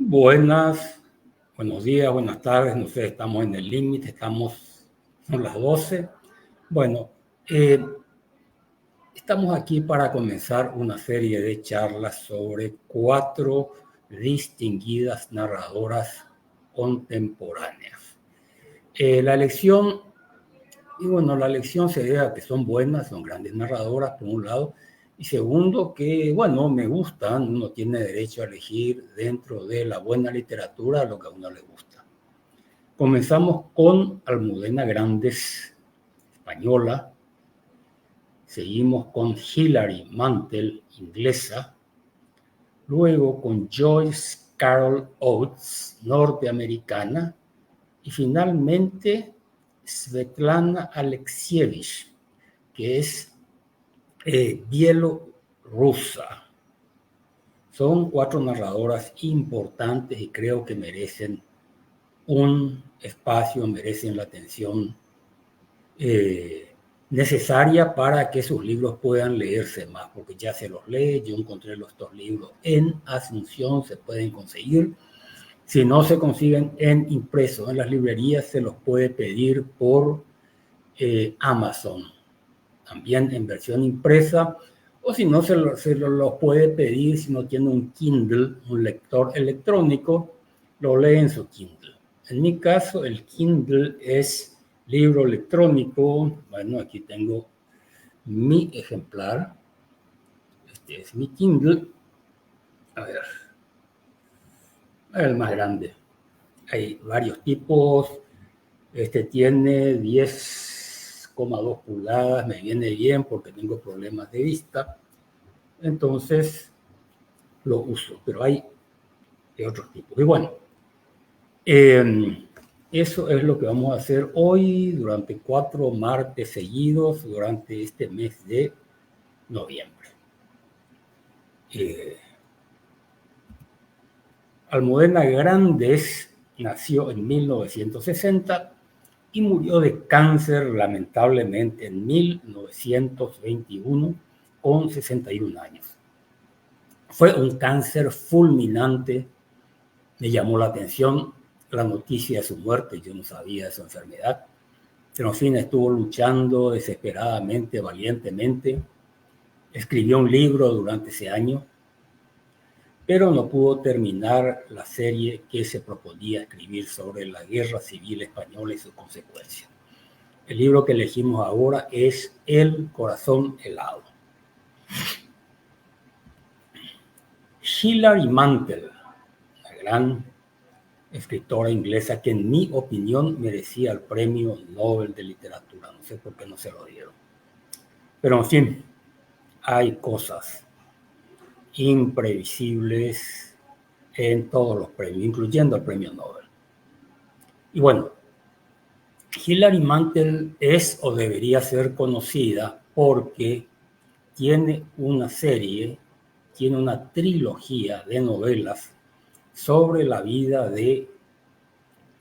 Buenos días, buenas tardes, no sé, estamos en el límite, son las 12. Bueno, estamos aquí para comenzar una serie de charlas sobre 4 distinguidas narradoras contemporáneas. La elección se debe a que son buenas, son grandes narradoras, por un lado, y segundo, que, me gustan, uno tiene derecho a elegir dentro de la buena literatura lo que a uno le gusta. Comenzamos con Almudena Grandes, española, seguimos con Hilary Mantel, inglesa, luego con Joyce Carol Oates, norteamericana, y finalmente Svetlana Alexievich, que es bielorrusa. Son 4 narradoras importantes y creo que merecen un espacio, merecen la atención necesaria para que sus libros puedan leerse más, porque ya se los lee. Yo encontré estos libros en Asunción, se pueden conseguir. Si no se consiguen en impreso en las librerías, se los puede pedir por Amazon, también en versión impresa, o si no, se lo puede pedir si no tiene un Kindle, un lector electrónico, lo lee en su Kindle. En mi caso, el Kindle es libro electrónico. Bueno, aquí tengo mi ejemplar. Este es mi Kindle. A ver, el más grande. Hay varios tipos. Este tiene 10,2 pulgadas, me viene bien porque tengo problemas de vista, entonces lo uso, pero hay de otros tipos. Y bueno, eso es lo que vamos a hacer hoy durante 4 martes seguidos durante este mes de noviembre. Almudena Grandes nació en 1960 y murió de cáncer lamentablemente en 1921 con 61 años. Fue un cáncer fulminante. Me llamó la atención la noticia de su muerte. Yo no sabía de su enfermedad. Pero en fin, estuvo luchando desesperadamente, valientemente. Escribió un libro durante ese año, pero no pudo terminar la serie que se proponía escribir sobre la Guerra Civil Española y sus consecuencias. El libro que elegimos ahora es El corazón helado. Hilary Mantel, la gran escritora inglesa que en mi opinión merecía el premio Nobel de Literatura. No sé por qué no se lo dieron. Pero en fin, hay cosas imprevisibles en todos los premios, incluyendo el premio Nobel. Y bueno, Hilary Mantel es o debería ser conocida porque tiene una trilogía de novelas sobre la vida de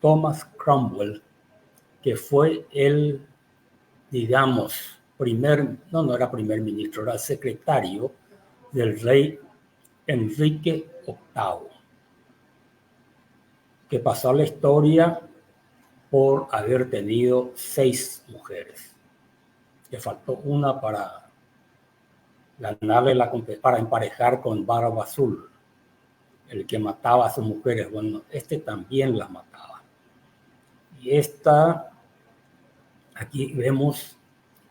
Thomas Cromwell, que fue el, digamos, no era primer ministro, era secretario del rey Enrique VIII, que pasó a la historia por haber tenido 6 mujeres. Le faltó una para para emparejar con Barba Azul, el que mataba a sus mujeres. Bueno, este también las mataba. Y aquí vemos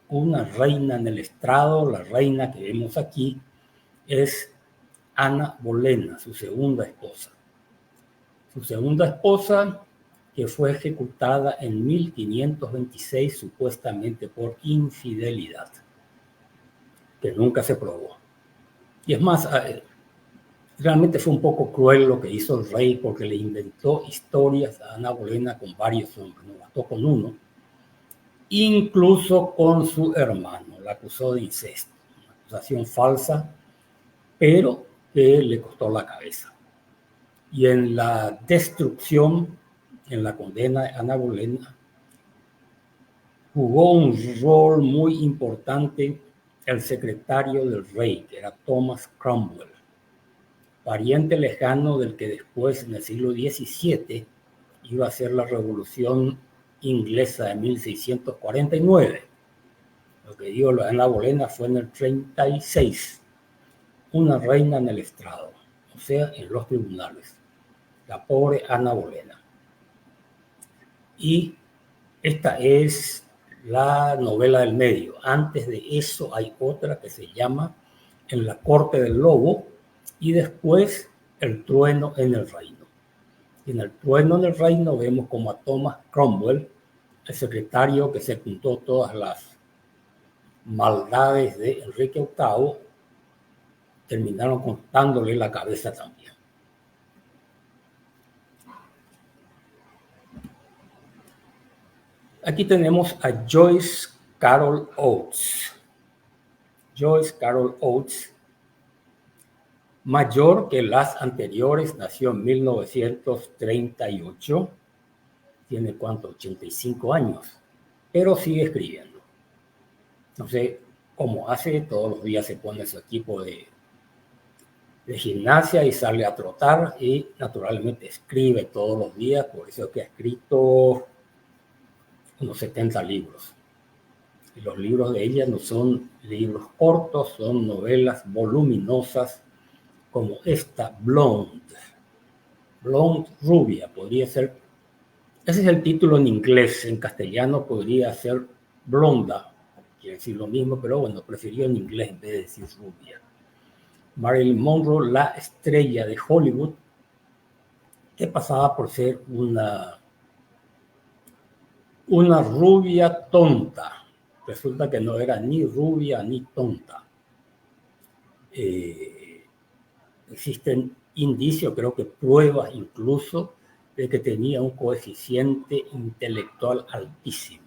una reina en el estrado. La reina que vemos aquí es Ana Bolena, su segunda esposa. Su segunda esposa, que fue ejecutada en 1526 supuestamente por infidelidad, que nunca se probó. Y es más, realmente fue un poco cruel lo que hizo el rey, porque le inventó historias a Ana Bolena con varios hombres, no bastó con uno, incluso con su hermano, la acusó de incesto, una acusación falsa, pero que le costó la cabeza. Y en la destrucción, en la condena de Ana Bolena, jugó un rol muy importante el secretario del rey, que era Thomas Cromwell. pariente lejano del que después, en el siglo XVII, iba a ser la Revolución Inglesa de 1649. Lo que digo, Ana Bolena fue en el 36, una reina en el estrado, o sea, en los tribunales, la pobre Ana Bolena. Y esta es la novela del medio. Antes de eso hay otra que se llama En la corte del lobo y después El trueno en el reino. Y en El trueno en el reino vemos como a Thomas Cromwell, el secretario que secundó todas las maldades de Enrique VIII, terminaron cortándole la cabeza también. Aquí tenemos a Joyce Carol Oates. Joyce Carol Oates, mayor que las anteriores, nació en 1938, tiene ¿cuánto? 85 años, pero sigue escribiendo. No sé cómo hace, todos los días se pone su equipo de gimnasia y sale a trotar y naturalmente escribe todos los días, por eso es que ha escrito unos 70 libros. Y los libros de ella no son libros cortos, son novelas voluminosas como esta, Blonde, rubia, podría ser, ese es el título en inglés, en castellano podría ser blonda, quiere decir lo mismo, pero bueno, prefirió en inglés en vez de decir rubia. Marilyn Monroe, la estrella de Hollywood, que pasaba por ser una rubia tonta. Resulta que no era ni rubia ni tonta. Existen indicios, creo que pruebas incluso, de que tenía un coeficiente intelectual altísimo.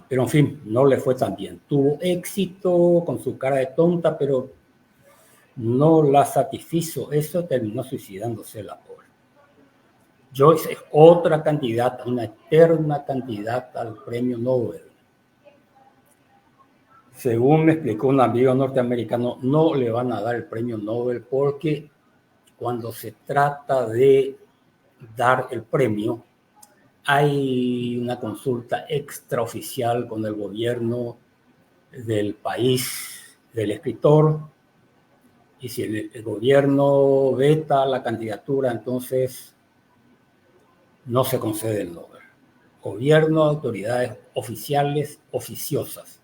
Pero en fin, no le fue tan bien. Tuvo éxito con su cara de tonta, pero no la satisfizo. Eso, terminó suicidándose la pobre. Joyce es otra candidata, una eterna candidata al premio Nobel. Según me explicó un amigo norteamericano, no le van a dar el premio Nobel porque cuando se trata de dar el premio, hay una consulta extraoficial con el gobierno del país del escritor, y si el gobierno veta la candidatura, entonces no se concede el Nobel. Gobierno, autoridades oficiales, oficiosas.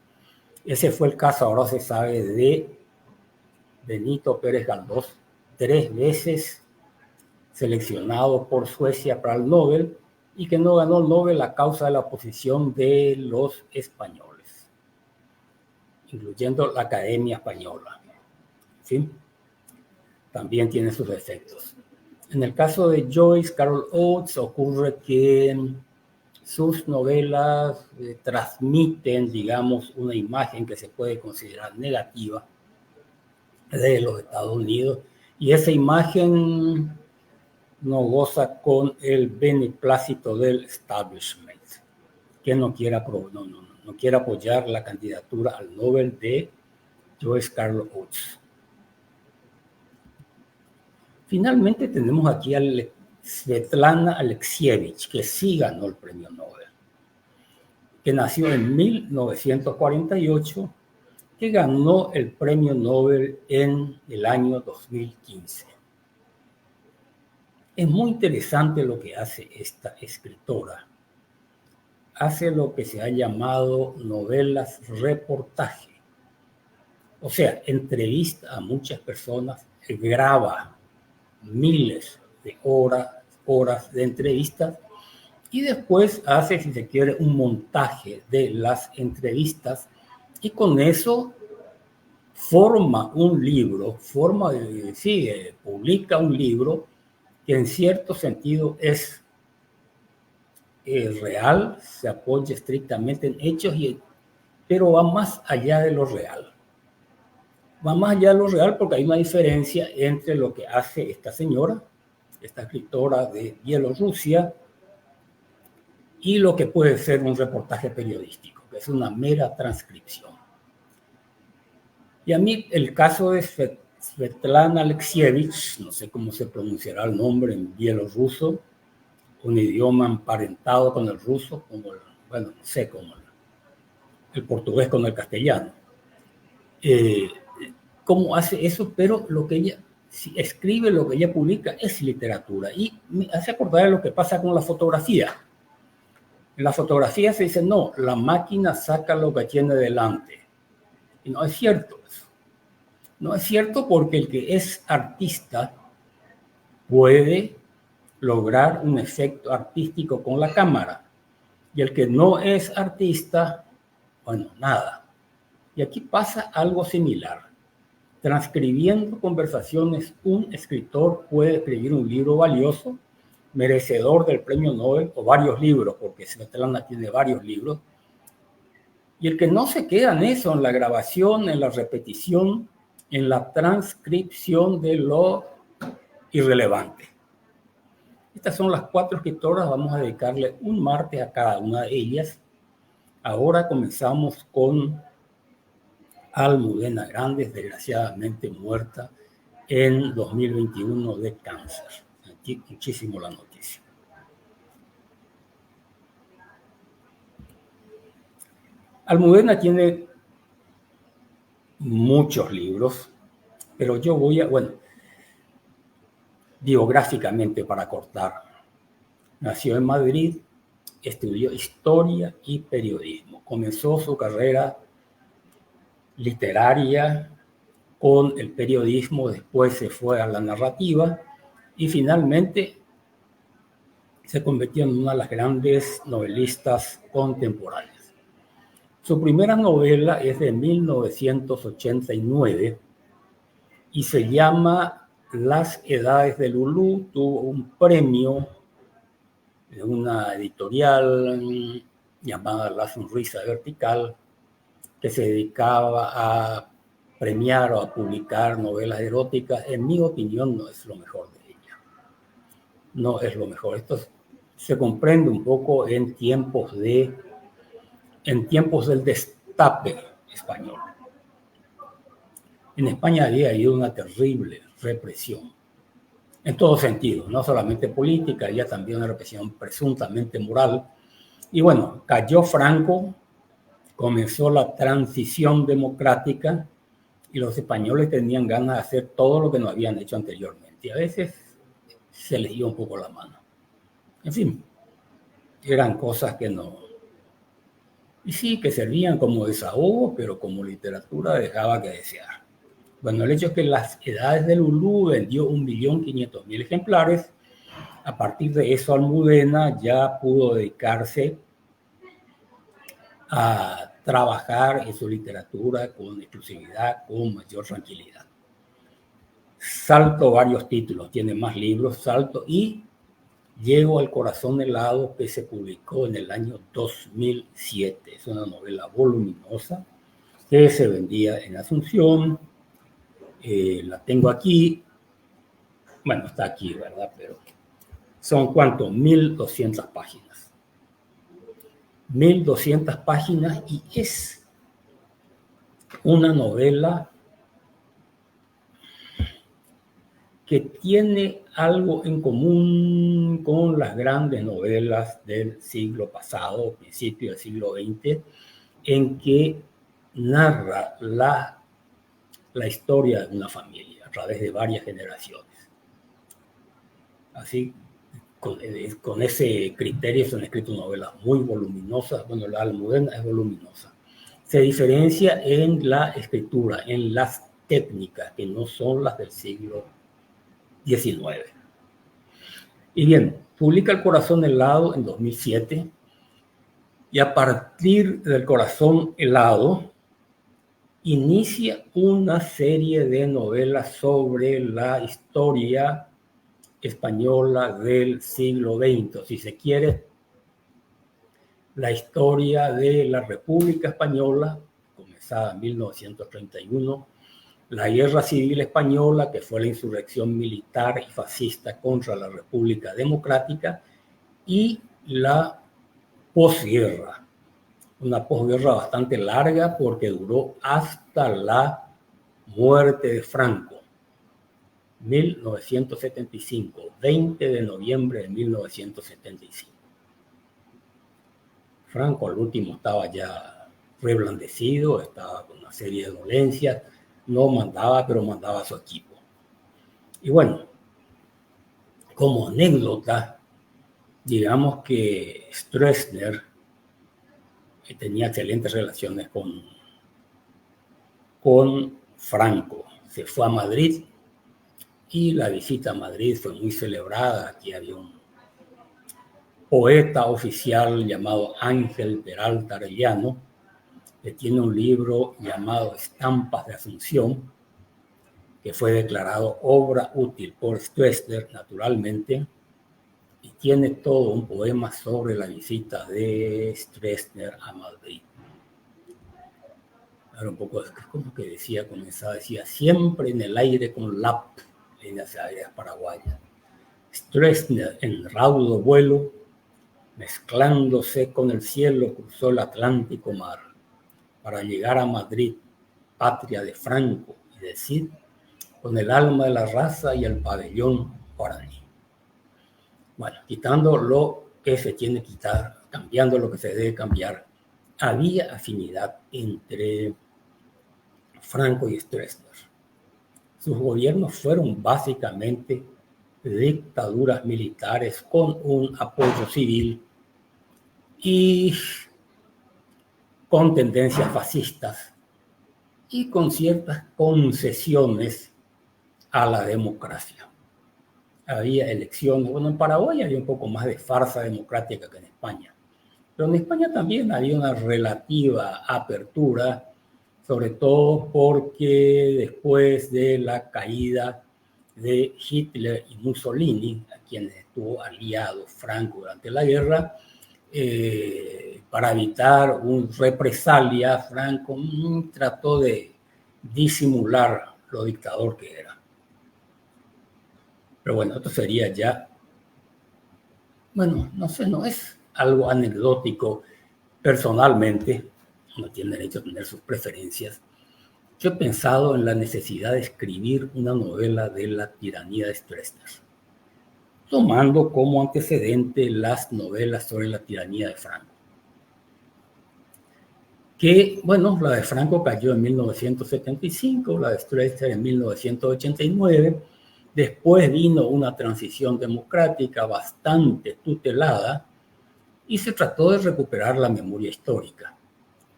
Ese fue el caso, ahora se sabe, de Benito Pérez Galdós, 3 veces seleccionado por Suecia para el Nobel y que no ganó el Nobel a causa de la oposición de los españoles, incluyendo la Academia Española. ¿Sí? También tiene sus efectos. En el caso de Joyce Carol Oates ocurre que sus novelas transmiten, digamos, una imagen que se puede considerar negativa de los Estados Unidos, y esa imagen no goza con el beneplácito del establishment, que no quiere apoyar la candidatura al Nobel de Joyce Carol Oates. Finalmente tenemos aquí a Svetlana Alexievich, que sí ganó el premio Nobel, que nació en 1948, que ganó el premio Nobel en el año 2015. Es muy interesante lo que hace esta escritora. Hace lo que se ha llamado novelas reportaje. O sea, entrevista a muchas personas, graba miles de horas de entrevistas y después hace, si se quiere, un montaje de las entrevistas y con eso forma un libro, publica un libro que en cierto sentido es real, se apoya estrictamente en hechos, pero va más allá de lo real. Va más allá de lo real porque hay una diferencia entre lo que hace esta señora, esta escritora de Bielorrusia, y lo que puede ser un reportaje periodístico, que es una mera transcripción. Y a mí el caso de Svetlana Alexievich, no sé cómo se pronunciará el nombre en bielorruso, un idioma emparentado con el ruso, como bueno, no sé, como el portugués con el castellano. Cómo hace eso, pero lo que ella si escribe, lo que ella publica es literatura. Y me hace acordar de lo que pasa con la fotografía. En la fotografía se dice, no, la máquina saca lo que tiene delante. Y no es cierto eso. No es cierto porque el que es artista puede lograr un efecto artístico con la cámara. Y el que no es artista, bueno, nada. Y aquí pasa algo similar. Transcribiendo conversaciones, un escritor puede escribir un libro valioso, merecedor del premio Nobel, o varios libros, porque Svetlana tiene varios libros. Y el que no se queda en eso, en la grabación, en la repetición, en la transcripción de lo irrelevante. Estas son las 4 escritoras, vamos a dedicarle un martes a cada una de ellas. Ahora comenzamos con Almudena Grandes, desgraciadamente muerta en 2021 de cáncer. Aquí muchísimo la noticia. Almudena tiene muchos libros, pero yo voy a, bueno, biográficamente para cortar. Nació en Madrid, estudió historia y periodismo. Comenzó su carrera literaria con el periodismo, después se fue a la narrativa y finalmente se convirtió en una de las grandes novelistas contemporáneas. Su primera novela es de 1989 y se llama Las Edades de Lulú. Tuvo un premio de una editorial llamada La Sonrisa Vertical, que se dedicaba a premiar o a publicar novelas eróticas. En mi opinión, no es lo mejor de ella. No es lo mejor. Esto se comprende un poco en tiempos del destape español. En España había habido una terrible represión, en todo sentido, no solamente política, había también una represión presuntamente moral. Y bueno, cayó Franco, comenzó la transición democrática y los españoles tenían ganas de hacer todo lo que no habían hecho anteriormente. Y a veces se les dio un poco la mano. En fin, eran cosas que no... Y sí, que servían como desahogo, pero como literatura dejaba que desear. Bueno, el hecho es que Las Edades de Lulú vendió 1.500.000 ejemplares. A partir de eso, Almudena ya pudo dedicarse a trabajar en su literatura con exclusividad, con mayor tranquilidad. Salto varios títulos, tiene más libros, salto y Llego al corazón helado, que se publicó en el año 2007. Es una novela voluminosa que se vendía en Asunción. La tengo aquí. Bueno, está aquí, ¿verdad? Pero son ¿cuánto? 1.200 páginas. 1.200 páginas y es una novela que tiene algo en común con las grandes novelas del siglo pasado, principio del siglo XX, en que narra la historia de una familia a través de varias generaciones. Así, con ese criterio se han escrito novelas muy voluminosas. Bueno, la Almudena es voluminosa. Se diferencia en la escritura, en las técnicas, que no son las del siglo XIX. Y bien, publica El corazón helado en 2007 y a partir del Corazón helado inicia una serie de novelas sobre la historia española del siglo XX, si se quiere, la historia de la República Española, comenzada en 1931, la Guerra Civil Española, que fue la insurrección militar y fascista contra la República Democrática, y la posguerra. Una posguerra bastante larga porque duró hasta la muerte de Franco. 1975, 20 de noviembre de 1975. Franco al último estaba ya reblandecido, estaba con una serie de dolencias, no mandaba, pero mandaba a su equipo. Y bueno, como anécdota, digamos que Stroessner tenía excelentes relaciones con Franco. Se fue a Madrid y la visita a Madrid fue muy celebrada. Aquí había un poeta oficial llamado Ángel Peralta Arellano, que tiene un libro llamado Estampas de Asunción, que fue declarado obra útil por Stroessner, naturalmente, y tiene todo un poema sobre la visita de Stroessner a Madrid. Era un poco, como que decía, siempre en el aire con LAP, líneas aéreas paraguayas. Stroessner en raudo vuelo, mezclándose con el cielo, cruzó el Atlántico mar para llegar a Madrid, patria de Franco y de Cid, con el alma de la raza y el pabellón guaraní. Bueno, quitando lo que se tiene que quitar, cambiando lo que se debe cambiar, había afinidad entre Franco y Stroessner. Sus gobiernos fueron básicamente dictaduras militares con un apoyo civil y con tendencias fascistas y con ciertas concesiones a la democracia. Había elecciones, bueno, en Paraguay había un poco más de farsa democrática que en España, pero en España también había una relativa apertura, sobre todo porque después de la caída de Hitler y Mussolini, a quienes estuvo aliado Franco durante la guerra, para evitar una represalia, Franco trató de disimular lo dictador que era. Pero bueno, esto sería ya, bueno, no sé, no es algo anecdótico. Personalmente, uno tiene derecho a tener sus preferencias. Yo he pensado en la necesidad de escribir una novela de la tiranía de Stroessner, tomando como antecedente las novelas sobre la tiranía de Franco. Que, bueno, la de Franco cayó en 1975, la de Stroessner en 1989. Después vino una transición democrática bastante tutelada y se trató de recuperar la memoria histórica.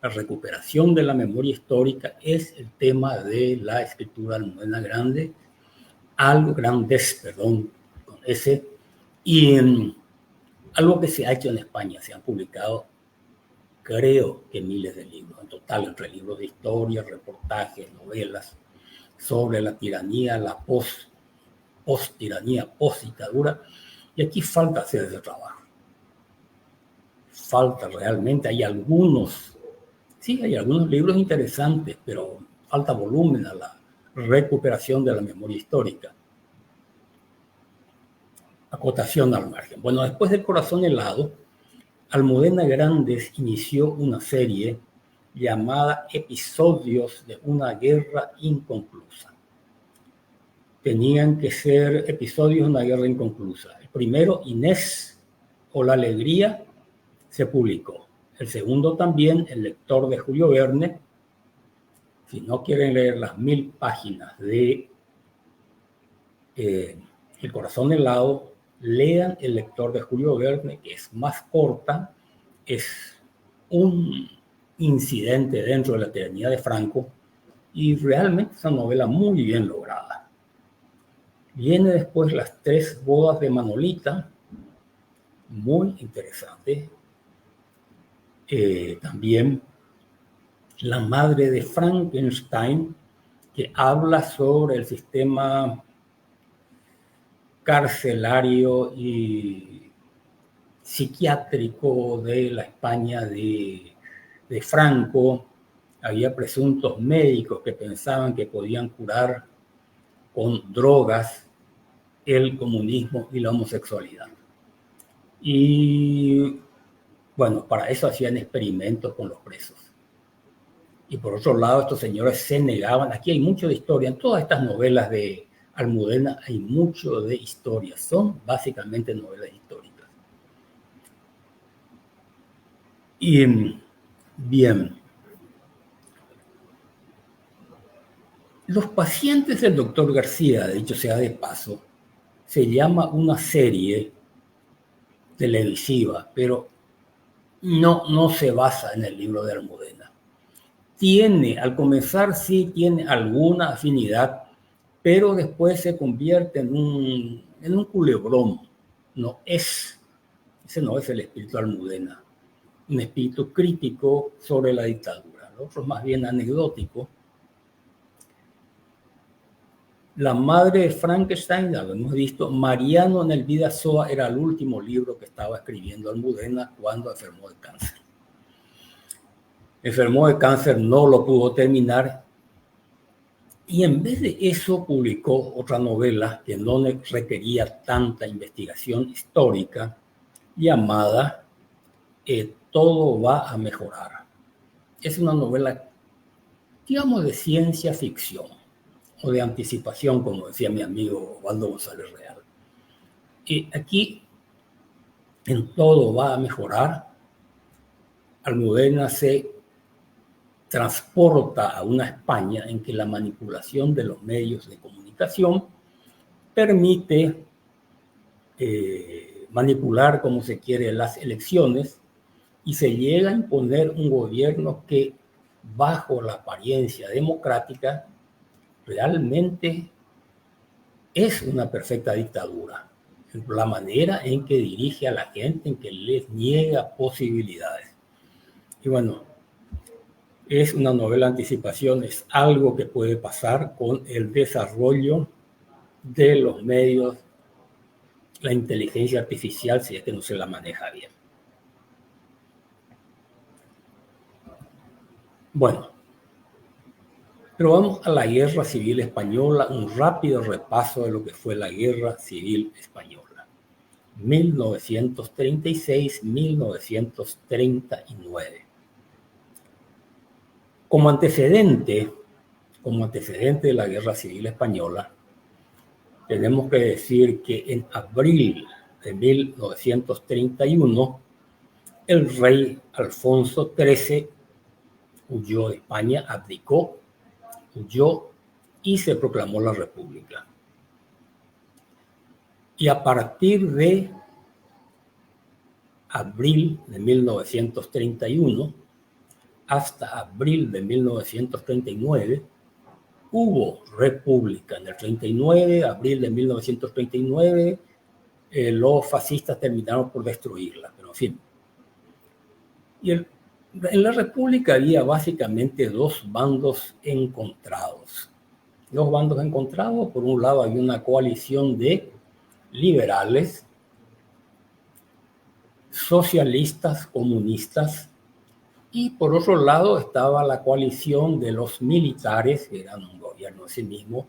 La recuperación de la memoria histórica es el tema de la escritura almudena grande, con ese, y algo que se ha hecho en España. Se han publicado, creo que miles de libros, en total, entre libros de historia, reportajes, novelas, sobre la tiranía, la post-tiranía, post-dictadura, y aquí falta hacer ese trabajo. Falta realmente, hay algunos libros interesantes, pero falta volumen a la recuperación de la memoria histórica. Acotación al margen. Bueno, después del Corazón helado, Almudena Grandes inició una serie llamada Episodios de una guerra inconclusa. Tenían que ser episodios de una guerra inconclusa. El primero, Inés o la alegría, se publicó. El segundo también, El lector de Julio Verne. Si no quieren leer las 1000 páginas de El Corazón helado, lean El lector de Julio Verne, que es más corta, es un incidente dentro de la tiranía de Franco y realmente es una novela muy bien lograda. Viene después Las 3 bodas de Manolita, muy interesante. También La madre de Frankenstein, que habla sobre el sistema carcelario y psiquiátrico de la España de Franco. Había presuntos médicos que pensaban que podían curar con drogas el comunismo y la homosexualidad. Y bueno, para eso hacían experimentos con los presos. Y por otro lado, estos señores se negaban. Aquí hay mucho de historia. En todas estas novelas de Almudena hay mucho de historia, son básicamente novelas históricas. Y bien, Los pacientes del doctor García, dicho sea de paso, se llama una serie televisiva, pero no se basa en el libro de Almudena. Al comenzar sí tiene alguna afinidad, pero después se convierte en un culebrón. Ese no es el espíritu de Almudena, un espíritu crítico sobre la dictadura. El otro es más bien anecdótico. La madre de Frankenstein, ya lo hemos visto. Mariano en el Vidasoa era el último libro que estaba escribiendo Almudena cuando enfermó de cáncer. Enfermó de cáncer, no lo pudo terminar, y en vez de eso publicó otra novela que no requería tanta investigación histórica, llamada Todo va a mejorar. Es una novela, digamos, de ciencia ficción o de anticipación, como decía mi amigo Osvaldo González Real. Y aquí, en Todo va a mejorar, Almudena se transporta a una España en que la manipulación de los medios de comunicación permite manipular como se quiere las elecciones, y se llega a imponer un gobierno que, bajo la apariencia democrática, realmente es una perfecta dictadura. La manera en que dirige a la gente, en que les niega posibilidades. Y bueno, es una novela anticipación, es algo que puede pasar con el desarrollo de los medios, la inteligencia artificial, si es que no se la maneja bien. Bueno, pero vamos a la Guerra Civil Española, un rápido repaso de lo que fue la Guerra Civil Española. 1936-1939. Como antecedente de la Guerra Civil Española, tenemos que decir que en abril de 1931, el rey Alfonso XIII huyó de España, abdicó, huyó y se proclamó la República. Y a partir de abril de 1931 hasta abril de 1939, hubo república. En el 39, abril de 1939, los fascistas terminaron por destruirla, pero en fin. Y en la república había básicamente dos bandos encontrados. Dos bandos encontrados, por un lado había una coalición de liberales, socialistas, comunistas, y por otro lado estaba la coalición de los militares, que eran un gobierno en sí mismo,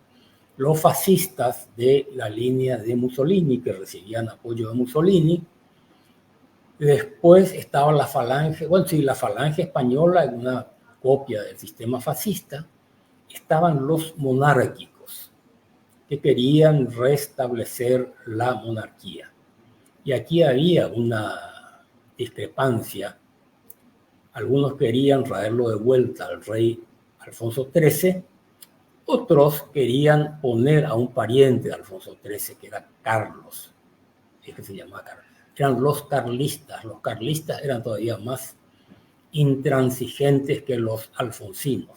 los fascistas de la línea de Mussolini, que recibían apoyo de Mussolini. Después estaba la falange, la falange española, en una copia del sistema fascista. Estaban los monárquicos, que querían restablecer la monarquía. Y aquí había una discrepancia. Algunos querían traerlo de vuelta al rey Alfonso XIII, otros querían poner a un pariente de Alfonso XIII, que era Carlos, es que se llamaba Carlos. Eran los carlistas. Los carlistas eran todavía más intransigentes que los alfonsinos.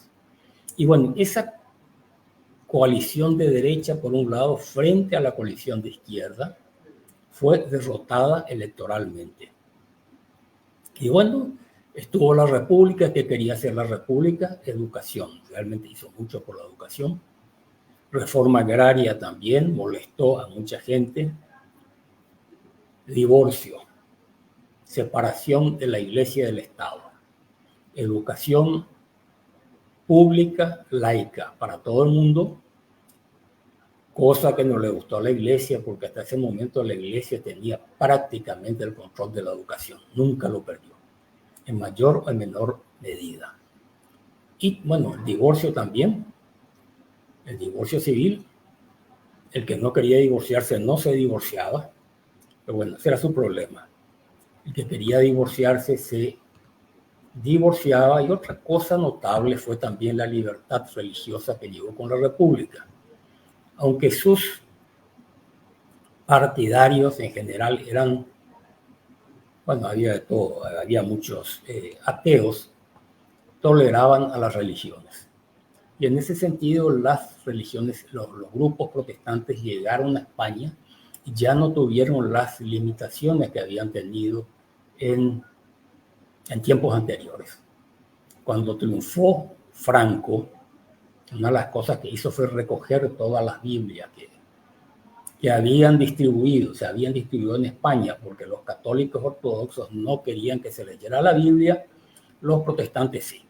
Y bueno, esa coalición de derecha, por un lado, frente a la coalición de izquierda, fue derrotada electoralmente. Y bueno, estuvo la República, que quería hacer la República, educación, realmente hizo mucho por la educación. Reforma agraria también, molestó a mucha gente. Divorcio, separación de la Iglesia y del Estado. Educación pública, laica, para todo el mundo, cosa que no le gustó a la Iglesia, porque hasta ese momento la Iglesia tenía prácticamente el control de la educación, nunca lo perdió, en mayor o en menor medida. Y bueno, el divorcio también, el divorcio civil, El que no quería divorciarse no se divorciaba, pero bueno, ese era su problema. El que quería divorciarse se divorciaba, y otra cosa notable fue también la libertad religiosa que llegó con la República. Aunque sus partidarios en general eran, bueno, había de todo, había muchos ateos, toleraban a las religiones. Y en ese sentido, las religiones, los grupos protestantes llegaron a España y ya no tuvieron las limitaciones que habían tenido en tiempos anteriores. Cuando triunfó Franco, una de las cosas que hizo fue recoger todas las Biblias que habían distribuido, se habían distribuido en España, porque los católicos ortodoxos no querían que se leyera la Biblia, los protestantes sí.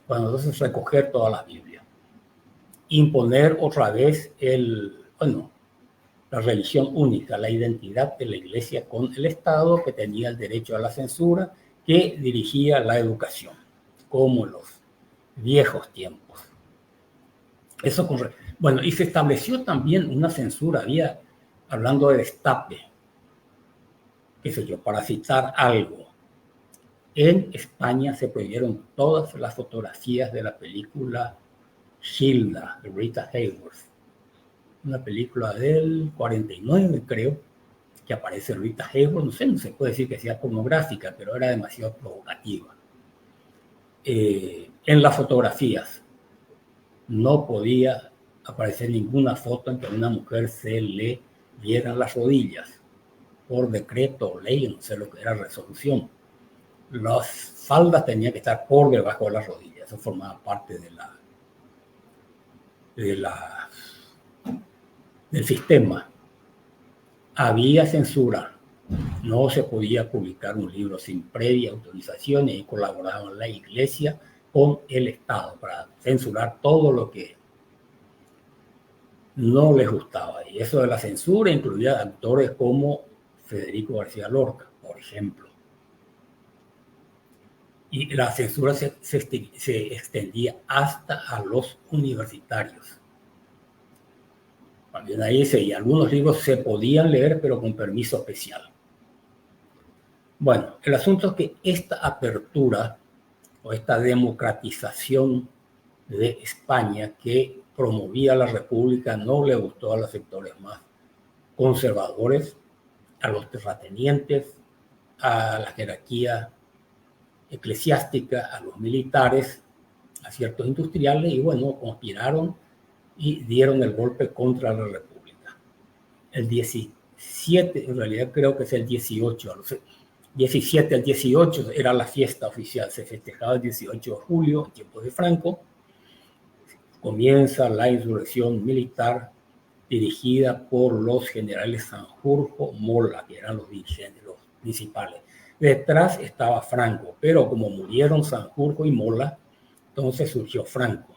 Bueno, entonces recoger todas las Biblias. Imponer otra vez la religión única, la identidad de la Iglesia con el Estado, que tenía el derecho a la censura, que dirigía la educación, como en los viejos tiempos. Eso bueno, y se estableció también una censura, había, hablando de destape, qué sé yo, para citar algo. En España se prohibieron todas las fotografías de la película Gilda, de Rita Hayworth. Una película del 49, creo, que aparece Rita Hayworth, no se puede decir que sea pornográfica, pero era demasiado provocativa. En las fotografías no podía aparecer ninguna foto en que a una mujer se le vieran las rodillas, por decreto o ley, no sé lo que era, resolución. Las faldas tenían que estar por debajo de las rodillas, eso formaba parte del sistema. Había censura, no se podía publicar un libro sin previa autorización, y colaboraban la Iglesia con el Estado para censurar todo lo que no les gustaba. Y eso de la censura incluía actores como Federico García Lorca, por ejemplo. Y la censura se extendía hasta a los universitarios. También ahí y algunos libros se podían leer, pero con permiso especial. Bueno, el asunto es que esta apertura o esta democratización de España que promovía la República no le gustó a los sectores más conservadores, a los terratenientes, a la jerarquía eclesiástica, a los militares, a ciertos industriales, y bueno, conspiraron y dieron el golpe contra la República. El 17, en realidad creo que es el 18, 17 al 18 era la fiesta oficial, se festejaba el 18 de julio, en tiempos de Franco. Comienza la insurrección militar dirigida por los generales Sanjurjo, Mola, que eran los dirigentes, los principales. Detrás estaba Franco, pero como murieron Sanjurjo y Mola, entonces surgió Franco.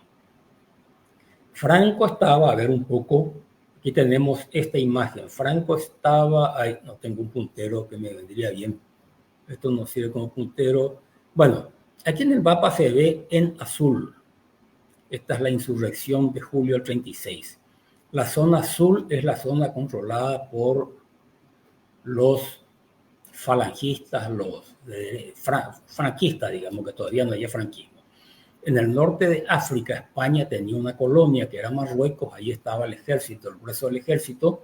Franco estaba, a ver un poco, aquí tenemos esta imagen. Franco estaba, ahí no tengo un puntero que me vendría bien, esto no sirve como puntero. Bueno, aquí en el mapa se ve en azul. Esta es la insurrección de julio del 36. La zona azul es la zona controlada por los falangistas, los franquistas, digamos, que todavía no había franquismo. En el norte de África, España tenía una colonia que era Marruecos, ahí estaba el ejército, el grueso del ejército,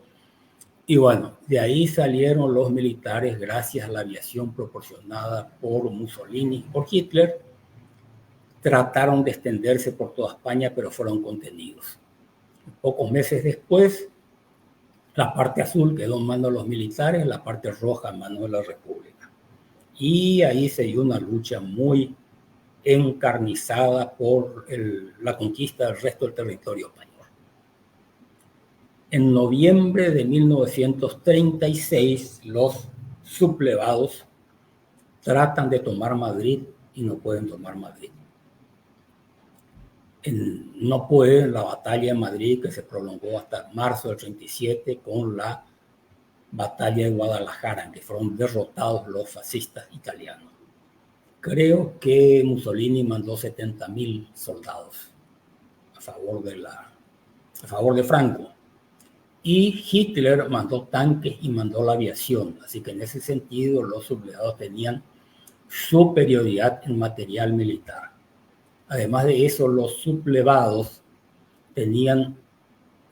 y bueno, de ahí salieron los militares gracias a la aviación proporcionada por Mussolini y por Hitler. Trataron de extenderse por toda España, pero fueron contenidos. Pocos meses después, la parte azul quedó en manos de los militares, la parte roja en manos de la República. Y ahí se dio una lucha muy encarnizada por la conquista del resto del territorio español. En noviembre de 1936, los sublevados tratan de tomar Madrid y no pueden tomar Madrid. No pueden la batalla de Madrid, que se prolongó hasta marzo del 37, con la batalla de Guadalajara, en que fueron derrotados los fascistas italianos. Creo que Mussolini mandó 70.000 soldados a favor de Franco. Y Hitler mandó tanques y mandó la aviación. Así que en ese sentido los sublevados tenían superioridad en material militar. Además de eso, los sublevados tenían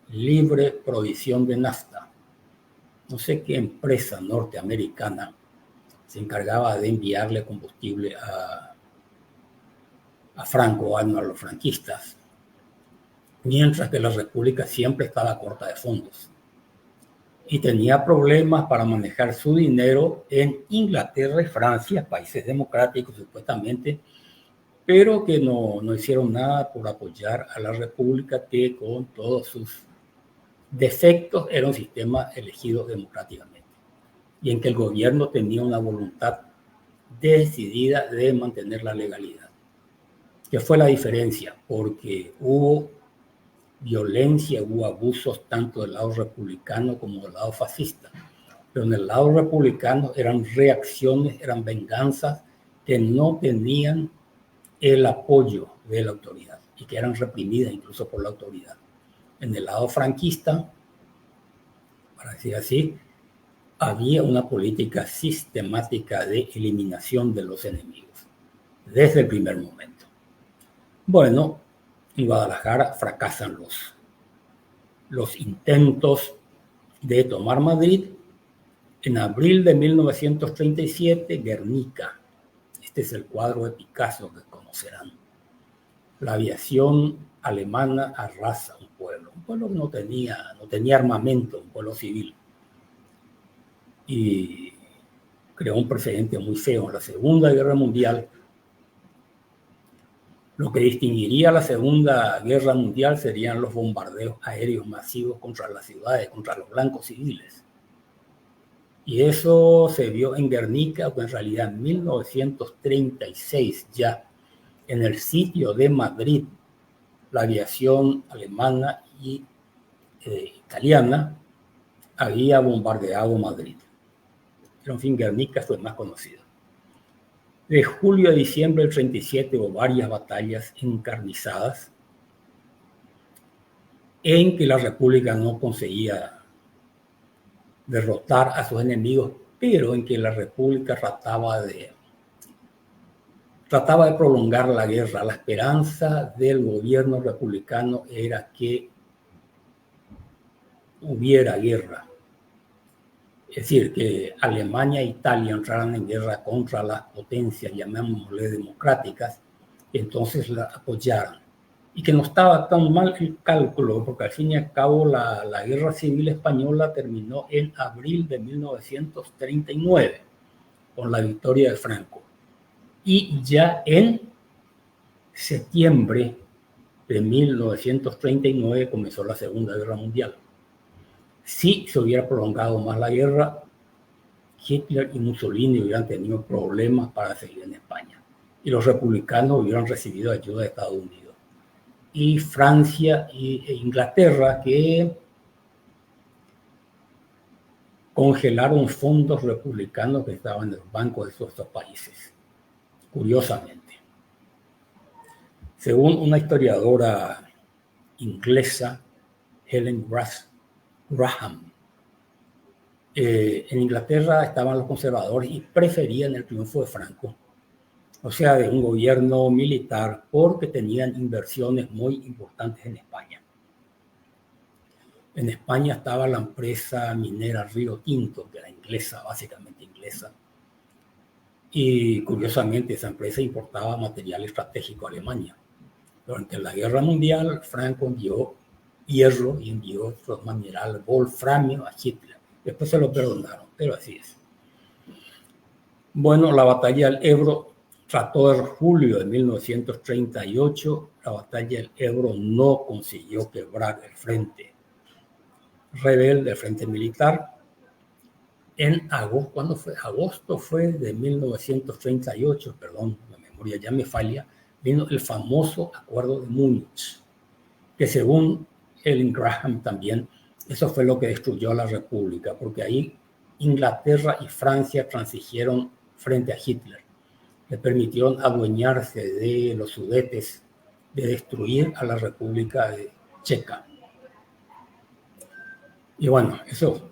libre provisión de nafta. No sé qué empresa norteamericana se encargaba de enviarle combustible a Franco, a los franquistas, mientras que la República siempre estaba corta de fondos y tenía problemas para manejar su dinero en Inglaterra y Francia, países democráticos supuestamente, pero que no hicieron nada por apoyar a la República, que con todos sus defectos era un sistema elegido democráticamente y en que el gobierno tenía una voluntad decidida de mantener la legalidad. ¿Qué fue la diferencia? Porque hubo violencia, hubo abusos tanto del lado republicano como del lado fascista. Pero en el lado republicano eran reacciones, eran venganzas que no tenían el apoyo de la autoridad y que eran reprimidas incluso por la autoridad. En el lado franquista, para decir así, había una política sistemática de eliminación de los enemigos desde el primer momento. Bueno, en Guadalajara fracasan los intentos de tomar Madrid. En abril de 1937, Guernica. Este es el cuadro de Picasso que conocerán. La aviación alemana arrasa un pueblo que no tenía armamento, un pueblo civil. Y creó un precedente muy feo. En la Segunda Guerra Mundial, lo que distinguiría la Segunda Guerra Mundial serían los bombardeos aéreos masivos contra las ciudades, contra los blancos civiles. Y eso se vio en Guernica, o en realidad en 1936 ya, en el sitio de Madrid, la aviación alemana y italiana había bombardeado Madrid. Pero en fin, Guernica fue más conocido. De julio a diciembre del 37 hubo varias batallas encarnizadas en que la República no conseguía derrotar a sus enemigos, pero en que la República trataba de prolongar la guerra. La esperanza del gobierno republicano era que hubiera guerra. Es decir, que Alemania e Italia entraran en guerra contra las potencias, llamémosle democráticas, y entonces la apoyaran. Y que no estaba tan mal el cálculo, porque al fin y al cabo la guerra civil española terminó en abril de 1939, con la victoria de Franco. Y ya en septiembre de 1939 comenzó la Segunda Guerra Mundial. Si se hubiera prolongado más la guerra, Hitler y Mussolini hubieran tenido problemas para seguir en España. Y los republicanos hubieran recibido ayuda de Estados Unidos. Y Francia e Inglaterra, que congelaron fondos republicanos que estaban en los bancos de esos dos países. Curiosamente. Según una historiadora inglesa, Helen Graham, en Inglaterra estaban los conservadores y preferían el triunfo de Franco, o sea, de un gobierno militar, porque tenían inversiones muy importantes en España. En España estaba la empresa minera Río Tinto, que era inglesa, básicamente inglesa, y curiosamente esa empresa importaba material estratégico a Alemania. Durante la Guerra Mundial, Franco envió hierro y envió otros minerales, wolframio, a Hitler. Después se lo perdonaron, pero así es. Bueno, la batalla del Ebro trató de julio de 1938. La batalla del Ebro no consiguió quebrar el frente rebelde, el frente militar. En agosto, ¿cuándo fue? Agosto fue de 1938, perdón, la memoria ya me falla, vino el famoso Acuerdo de Múnich, que según Helen Graham también, eso fue lo que destruyó a la República, porque ahí Inglaterra y Francia transigieron frente a Hitler. Le permitieron adueñarse de los Sudetes, de destruir a la República Checa. Y bueno, eso,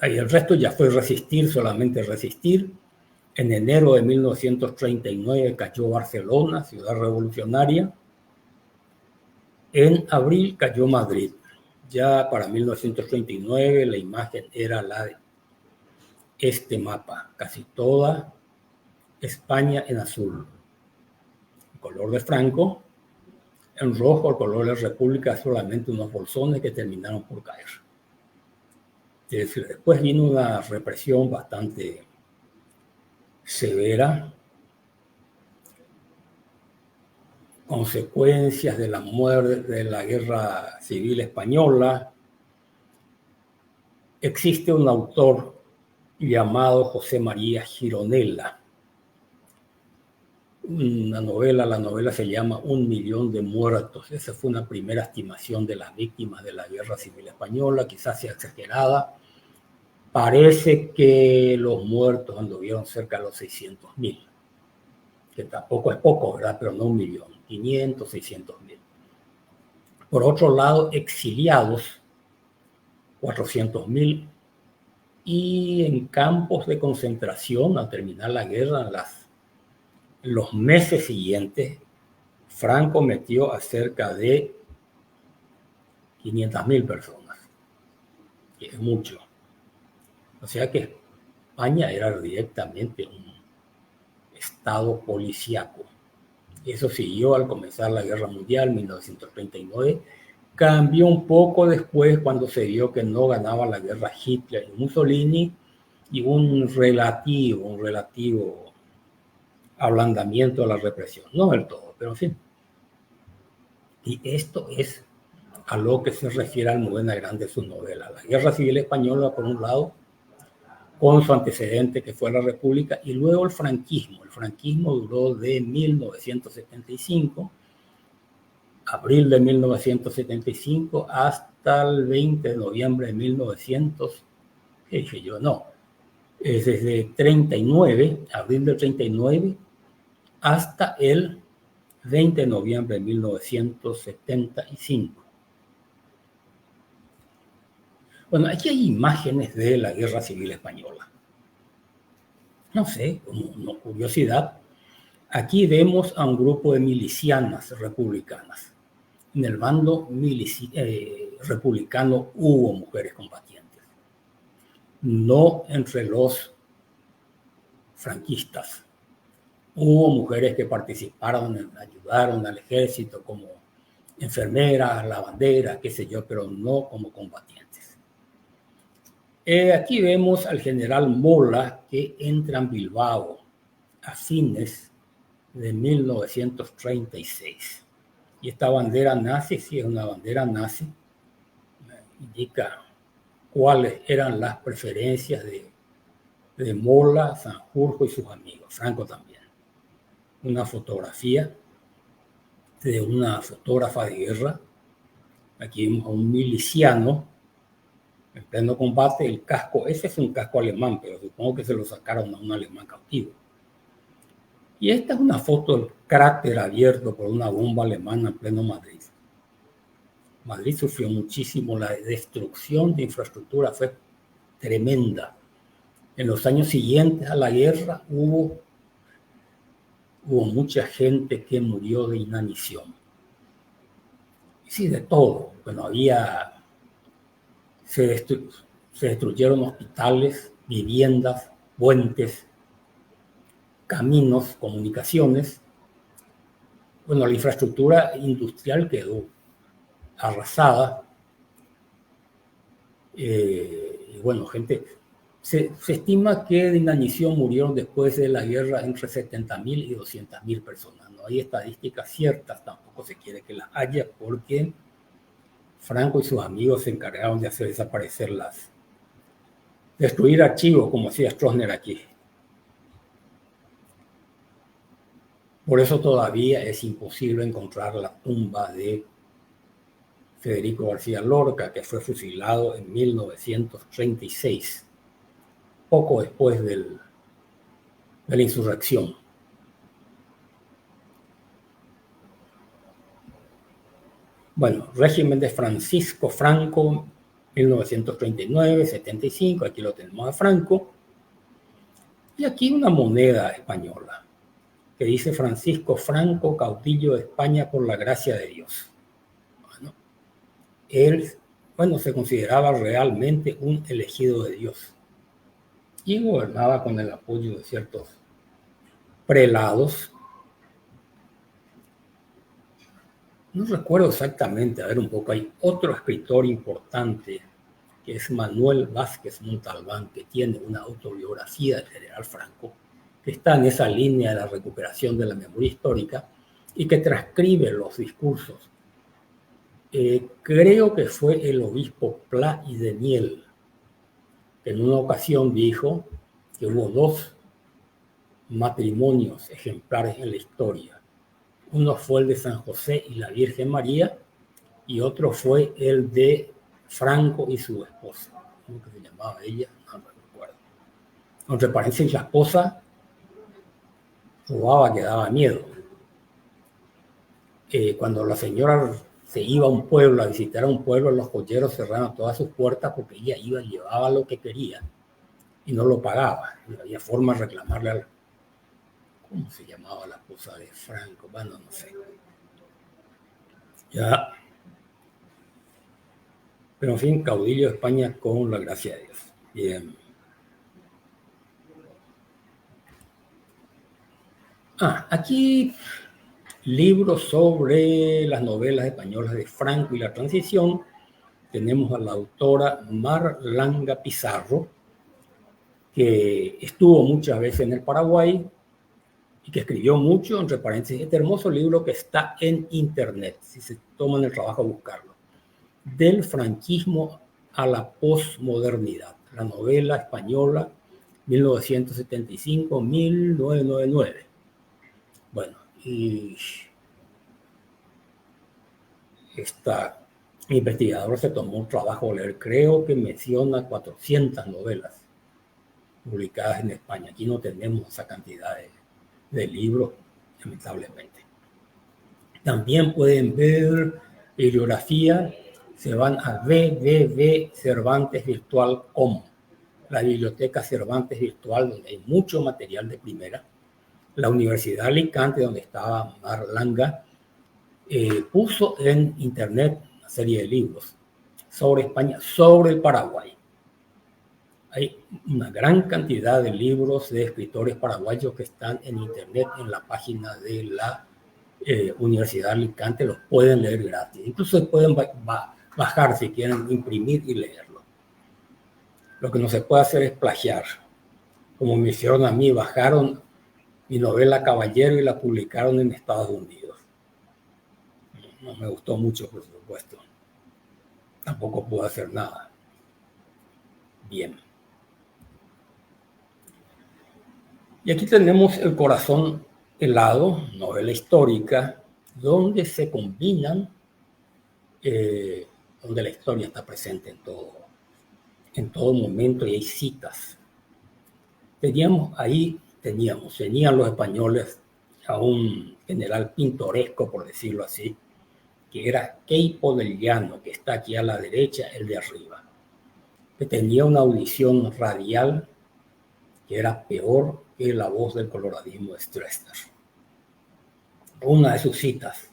ahí el resto ya fue resistir, solamente resistir. En enero de 1939 cayó Barcelona, ciudad revolucionaria. En abril cayó Madrid. Ya para 1939 la imagen era la de este mapa, casi toda España en azul, el color de Franco, en rojo el color de la República, solamente unos bolsones que terminaron por caer. Es decir, después vino una represión bastante severa, consecuencias de la muerte de la Guerra Civil Española. Existe un autor llamado José María Gironella. La novela se llama 1.000.000 de muertos. Esa fue una primera estimación de las víctimas de la Guerra Civil Española, quizás sea exagerada. Parece que los muertos anduvieron cerca de los 600.000, que tampoco es poco, ¿verdad? Pero no 1.000.000, 500, 600.000. Por otro lado, exiliados, 400.000, y en campos de concentración, al terminar la guerra, en los meses siguientes, Franco metió a cerca de 500.000 personas, que es mucho. O sea que España era directamente un estado policíaco. Eso siguió al comenzar la Guerra Mundial, 1939. Cambió un poco después cuando se vio que no ganaba la guerra Hitler y Mussolini, y un relativo ablandamiento de la represión. No del todo, pero en fin. Y esto es a lo que se refiere Almudena Grandes en su novela. La Guerra Civil Española, por un lado, con su antecedente que fue la República, y luego el franquismo. El franquismo duró de 1975, abril de 1975, hasta el 20 de noviembre de 1900, ¿qué dije yo? No, es desde 39, abril del 39, hasta el 20 de noviembre de 1975. Bueno, aquí hay imágenes de la Guerra Civil Española. No sé, como curiosidad, aquí vemos a un grupo de milicianas republicanas. En el bando republicano hubo mujeres combatientes, no entre los franquistas. Hubo mujeres que participaron, ayudaron al ejército como enfermeras, lavanderas, qué sé yo, pero no como combatientes. Aquí vemos al general Mola, que entra en Bilbao a fines de 1936. Y esta bandera nazi, sí es una bandera nazi, indica cuáles eran las preferencias de Mola, Sanjurjo y sus amigos, Franco también. Una fotografía de una fotógrafa de guerra. Aquí vemos a un miliciano en pleno combate. El casco, ese es un casco alemán, pero supongo que se lo sacaron a un alemán cautivo. Y esta es una foto del cráter abierto por una bomba alemana en pleno Madrid. Madrid sufrió muchísimo, la destrucción de infraestructura fue tremenda. En los años siguientes a la guerra hubo mucha gente que murió de inanición. Sí, de todo. Bueno, se destruyeron hospitales, viviendas, puentes, caminos, comunicaciones. Bueno, la infraestructura industrial quedó arrasada. Y bueno, gente, se estima que de inanición murieron después de la guerra entre 70.000 y 200.000 personas. No hay estadísticas ciertas, tampoco se quiere que las haya, porque Franco y sus amigos se encargaron de hacer desaparecerlas, destruir archivos, como hacía Stroessner aquí. Por eso todavía es imposible encontrar la tumba de Federico García Lorca, que fue fusilado en 1936, poco después de la insurrección. Bueno, régimen de Francisco Franco, 1939, 75, aquí lo tenemos a Franco. Y aquí una moneda española que dice Francisco Franco, caudillo de España por la gracia de Dios. Bueno, él, se consideraba realmente un elegido de Dios y gobernaba con el apoyo de ciertos prelados. No recuerdo exactamente, a ver un poco, hay otro escritor importante que es Manuel Vázquez Montalbán, que tiene una autobiografía del general Franco, que está en esa línea de la recuperación de la memoria histórica y que transcribe los discursos. Creo que fue el obispo Pla y Deniel, que en una ocasión dijo que hubo dos matrimonios ejemplares en la historia. Uno fue el de San José y la Virgen María, y otro fue el de Franco y su esposa. ¿Cómo que se llamaba ella? No me recuerdo. Entre paréntesis, la esposa robaba que daba miedo. Cuando la señora se iba a un pueblo, a visitar a un pueblo, los cocheros cerraban todas sus puertas porque ella iba y llevaba lo que quería y no lo pagaba. No había forma de reclamarle a ¿cómo se llamaba la esposa de Franco? Bueno, no sé. Ya. Pero en fin, caudillo de España con la gracia de Dios. Bien. Aquí libros sobre las novelas españolas de Franco y la transición. Tenemos a la autora Marlanga Pizarro, que estuvo muchas veces en el Paraguay y que escribió mucho, entre paréntesis, este hermoso libro que está en internet, si se toman el trabajo de buscarlo. Del franquismo a la posmodernidad, la novela española 1975-1999. Bueno, y esta investigadora se tomó un trabajo de leer, creo que menciona 400 novelas publicadas en España. Aquí no tenemos esa cantidad de libros, lamentablemente. También pueden ver bibliografía, se van a www.cervantesvirtual.com, la biblioteca Cervantes Virtual, donde hay mucho material de primera. La Universidad de Alicante, donde estaba Marlanga, puso en internet una serie de libros sobre España, sobre el Paraguay. Hay una gran cantidad de libros de escritores paraguayos que están en internet en la página de la Universidad de Alicante, los pueden leer gratis. Incluso se pueden bajar si quieren imprimir y leerlo. Lo que no se puede hacer es plagiar. Como me hicieron a mí, bajaron mi novela Caballero y la publicaron en Estados Unidos. No me gustó mucho, por supuesto. Tampoco pude hacer nada. Bien. Y aquí tenemos El corazón helado, novela histórica, donde se combinan, donde la historia está presente en todo momento y hay citas. Tenían los españoles a un general pintoresco, por decirlo así, que era Queipo del Llano, que está aquí a la derecha, el de arriba, que tenía una audición radial que era peor que la voz del coloradismo de Stroessner. Una de sus citas: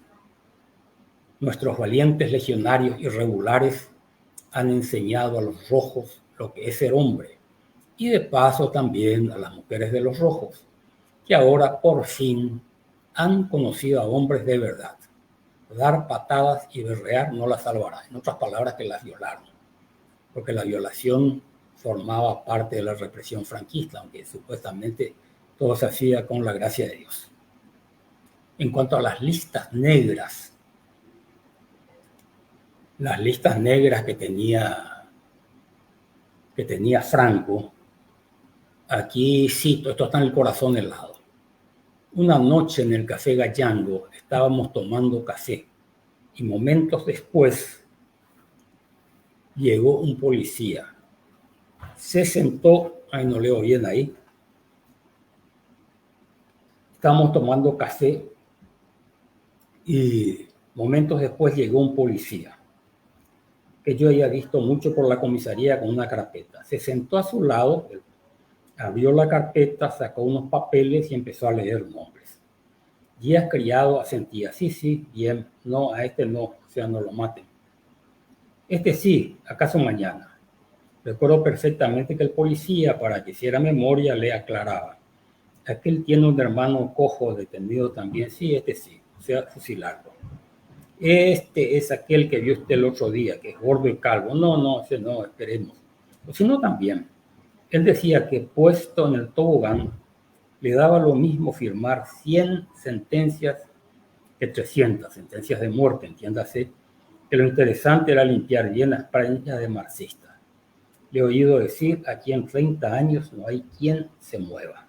nuestros valientes legionarios irregulares han enseñado a los rojos lo que es ser hombre, y de paso también a las mujeres de los rojos, que ahora por fin han conocido a hombres de verdad. Dar patadas y berrear no las salvará. En otras palabras, que las violaron, porque la violación formaba parte de la represión franquista, aunque supuestamente todo se hacía con la gracia de Dios. En cuanto a las listas negras que tenía Franco, aquí cito, esto está en El corazón helado. Una noche en el Café Gallango estábamos tomando café y momentos después llegó un policía. Se sentó, no leo bien ahí. Estábamos tomando café y momentos después llegó un policía. que yo haya visto mucho por la comisaría con una carpeta. Se sentó a su lado, abrió la carpeta, sacó unos papeles y empezó a leer nombres. Díaz Criado asentía, sí, bien, no, a este no, o sea, no lo maten. Este sí, acaso mañana. Recuerdo perfectamente que el policía, para que hiciera memoria, le aclaraba. Aquel tiene un hermano cojo detenido también, sí, este sí, o sea, fusilarlo. Este es aquel que vio usted el otro día, que es gordo y calvo. No, ese no, esperemos. O si no, también. Él decía que puesto en el tobogán, le daba lo mismo firmar 100 sentencias que 300 sentencias de muerte, entiéndase, que lo interesante era limpiar bien las planchas de marxistas. Le he oído decir, aquí en 30 años no hay quien se mueva.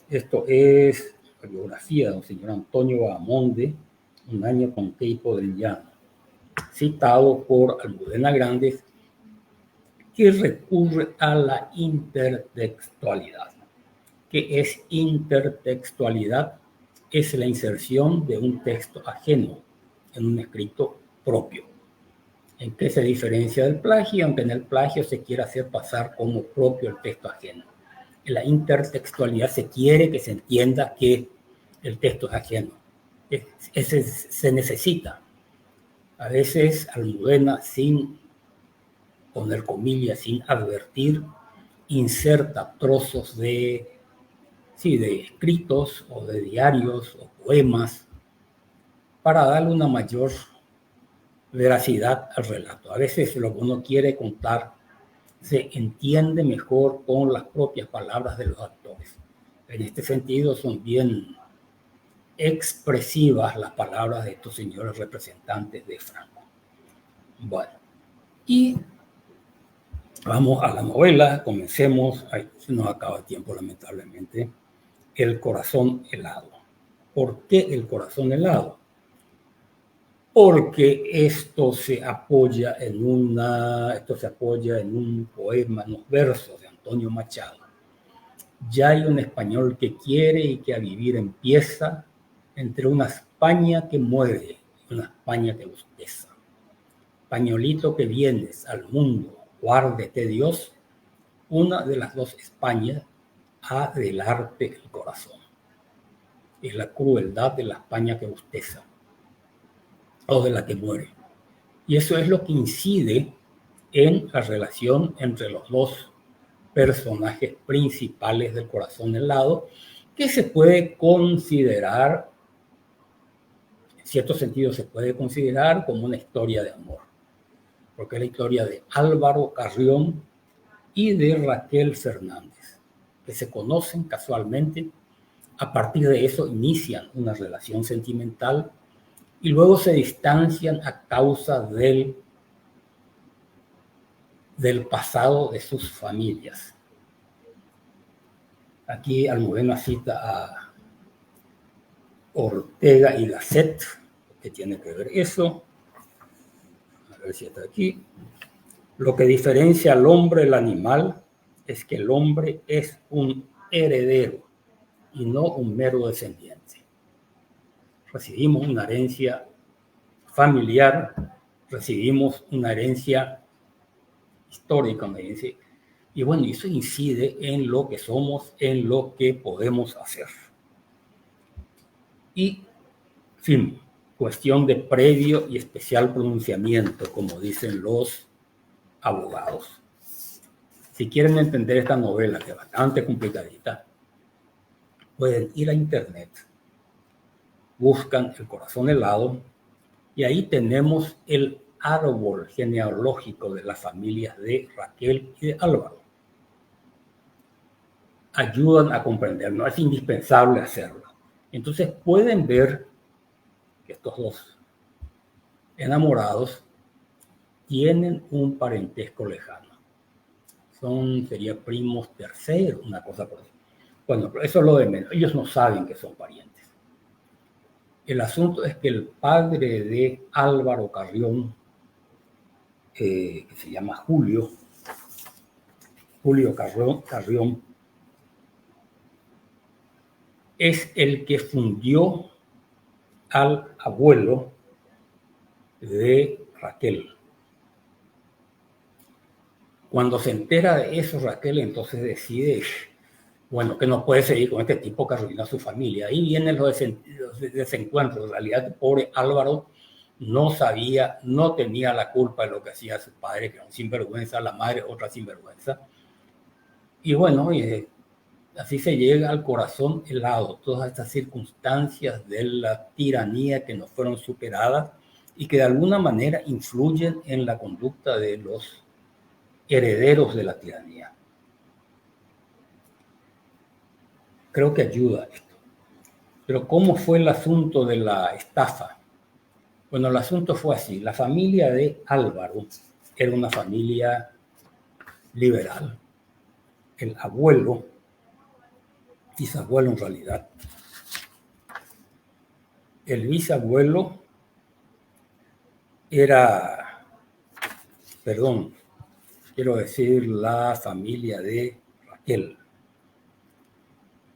Esto es la biografía de un señor Antonio Bahamonde, Un año con Queipo del Llano, citado por Almudena Grandes, que recurre a la intertextualidad. ¿Qué es intertextualidad? Es la inserción de un texto ajeno en un escrito propio. ¿En qué se diferencia del plagio? Aunque en el plagio se quiere hacer pasar como propio el texto ajeno. En la intertextualidad se quiere que se entienda que el texto es ajeno. Ese se necesita. A veces Almudena, sin poner comillas, sin advertir, inserta trozos de escritos o de diarios o poemas para darle una mayor veracidad al relato. A veces lo que uno quiere contar se entiende mejor con las propias palabras de los actores. En este sentido son bien expresivas las palabras de estos señores representantes de Franco. Bueno, y vamos a la novela, comencemos, ay, se nos acaba el tiempo lamentablemente, El corazón helado. ¿Por qué el corazón helado? Porque esto se apoya en un poema, en los versos de Antonio Machado. Ya hay un español que quiere y que a vivir empieza entre una España que muere y una España que bosteza. Pañolito que vienes al mundo, guárdete Dios, una de las dos Españas ha de helarte el corazón. Es la crueldad de la España que bosteza o de la que muere. Y eso es lo que incide en la relación entre los dos personajes principales del corazón helado, que se puede considerar, en cierto sentido se puede considerar como una historia de amor, porque es la historia de Álvaro Carrión y de Raquel Fernández, que se conocen casualmente. A partir de eso inician una relación sentimental y luego se distancian a causa del pasado de sus familias. Aquí Almudena cita a Ortega y Gasset, que tiene que ver eso. A ver si está aquí. Lo que diferencia al hombre del animal es que el hombre es un heredero y no un mero descendiente. Recibimos una herencia familiar, recibimos una herencia histórica, me dice, y bueno, eso incide en lo que somos, en lo que podemos hacer. Y, en fin, cuestión de previo y especial pronunciamiento, como dicen los abogados. Si quieren entender esta novela, que es bastante complicadita, pueden ir a internet, buscan El corazón helado, y ahí tenemos el árbol genealógico de las familias de Raquel y de Álvaro. Ayudan a comprender, no es indispensable hacerlo. Entonces pueden ver que estos dos enamorados tienen un parentesco lejano. Sería primos terceros, una cosa por así. Bueno, pero eso es lo de menos. Ellos no saben que son parientes. El asunto es que el padre de Álvaro Carrión, que se llama Julio Carrión, es el que fundió al abuelo de Raquel. Cuando se entera de eso, Raquel entonces decide, bueno, que no puede seguir con este tipo que arruina a su familia. Ahí vienen los desencuentros. En realidad, el pobre Álvaro no sabía, no tenía la culpa de lo que hacía su padre, que era un sinvergüenza, la madre otra sinvergüenza. Y bueno, así se llega al corazón helado, todas estas circunstancias de la tiranía que no fueron superadas y que de alguna manera influyen en la conducta de los herederos de la tiranía. Creo que ayuda esto. Pero ¿cómo fue el asunto de la estafa? Bueno, el asunto fue así. La familia de Álvaro era una familia liberal. El abuelo, bisabuelo en realidad, el bisabuelo era, perdón, quiero decir la familia de Raquel.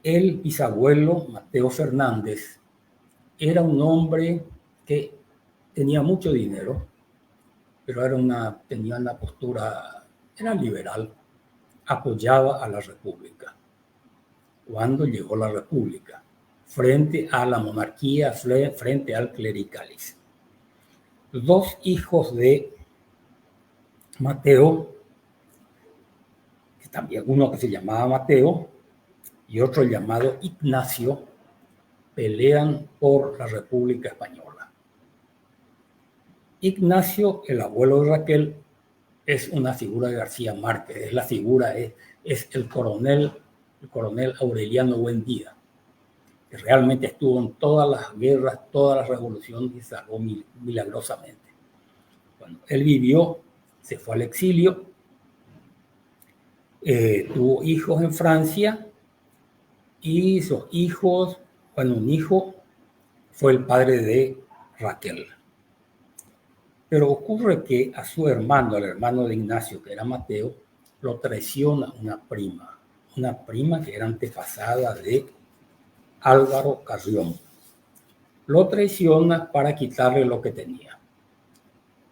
El bisabuelo, Mateo Fernández, era un hombre que tenía mucho dinero, pero tenía una postura, era liberal, apoyaba a la República. Cuando llegó la República, frente a la monarquía, frente al clericalismo. Los dos hijos de Mateo, que también uno que se llamaba Mateo y otro llamado Ignacio, pelean por la República Española. Ignacio, el abuelo de Raquel, es una figura de García Márquez, es la figura, es el coronel Aureliano Buendía, que realmente estuvo en todas las guerras, todas las revoluciones y salvó milagrosamente. Cuando él vivió, se fue al exilio, tuvo hijos en Francia y sus hijos, bueno, un hijo fue el padre de Raquel. Pero ocurre que a su hermano, al hermano de Ignacio, que era Mateo, lo traiciona una prima que era antepasada de Álvaro Carrión. Lo traiciona para quitarle lo que tenía.